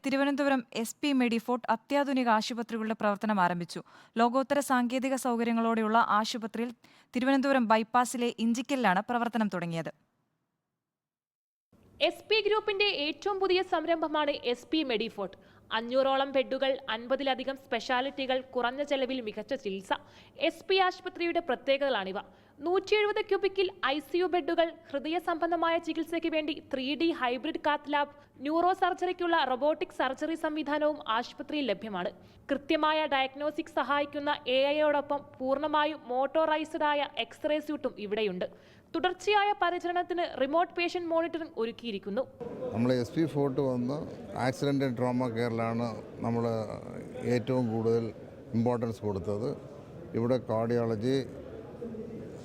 Thiruvananthapuram SP Medifort അത്യാധുനിക ആശുപത്രികളുടെ പ്രവർത്തനം ആരംഭിച്ചു. ലോകോത്തര സാങ്കേതിക സൗകര്യങ്ങളോടെയുള്ള ആശുപത്രിയിൽ തിരുവനന്തപുരം ബൈപ്പാസിലെ ഇഞ്ചിക്കലിലാണ് പ്രവർത്തനം തുടങ്ങിയത്. SP ഗ്രൂപ്പിന്റെ ഏറ്റവും പുതിയ സംരംഭമാണ് SP മെഡിഫോർട്ട്. 500ഓളം ബെഡുകൾ, 50ലധികം സ്പെഷ്യാലിറ്റികൾ, കുറഞ്ഞ ചെലവിൽ മികച്ച ചികിത്സ. SP ആശുപത്രിയുടെ പ്രത്യേകതകളാണിവ. 170 ക്യൂബിക്കിൽ ICU ബെഡുകൾ, ഹൃദയ സംബന്ധമായ ചികിത്സയ്ക്ക് വേണ്ടി 3D hybrid cath lab, neuro സർജറിക്കുള്ള റോബോട്ടിക് സർജറി സംവിധാനവും ആശുപത്രിയിൽ ലഭ്യമാണ്. കൃത്യമായ ഡയഗ്നോസിക് സഹായിക്കുന്ന AI-യോടൊപ്പം പൂർണ്ണമായും മോട്ടോറൈസ്ഡ് ആയ എക്സ്റേ സ്യൂട്ടും ഇവിടെയുണ്ട്. തുടർച്ചയായ പരിചരണത്തിന് റിമോട്ട് പേഷ്യന്റ് മോണിറ്ററിംഗ് ഒരുക്കിയിരിക്കുന്നു. നമ്മൾ SP ഫോർട്ട് വന്ന് ആക്സിഡൻ്റ് ആൻഡ് ട്രോമ കെയറിലാണ് നമ്മൾ ഏറ്റവും കൂടുതൽ ഇമ്പോർട്ടൻസ് കൊടുത്തത്. ഇവിടെ cardiology,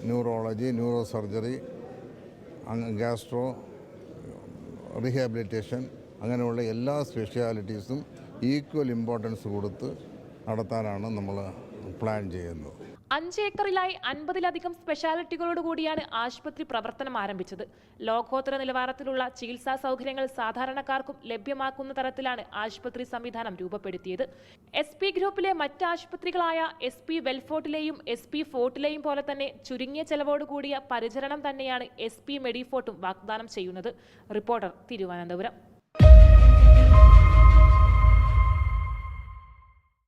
neurology, neuro surgery, gastro, rehabilitation അങ്ങനെയുള്ള എല്ലാ സ്പെഷ്യാലിറ്റീസും ഈക്വൽ ഇമ്പോർട്ടൻസ് കൊടുത്ത് നടത്താനാണ് നമ്മൾ പ്ലാൻ ചെയ്യുന്നത്. 5 ഏക്കറിലായി 50ലധികം സ്പെഷ്യാലിറ്റികളോട് കൂടിയാണ് ആശുപത്രി പ്രവർത്തനം ആരംഭിച്ചത്. ലോകോത്തര നിലവാരത്തിലുള്ള ചികിത്സാ സൗകര്യങ്ങൾ സാധാരണക്കാർക്കും ലഭ്യമാക്കുന്ന തരത്തിലാണ് ആശുപത്രി സംവിധാനം രൂപപ്പെടുത്തിയത്. SP ഗ്രൂപ്പിലെ മറ്റ് ആശുപത്രികളായ SP വെൽഫോർട്ടിലെയും SP ഫോർട്ടിലെയും പോലെ തന്നെ ചുരുങ്ങിയ ചെലവോടുകൂടിയ പരിചരണം തന്നെയാണ് SP മെഡിഫോർട്ടും വാഗ്ദാനം ചെയ്യുന്നത്. റിപ്പോർട്ടർ, തിരുവനന്തപുരം.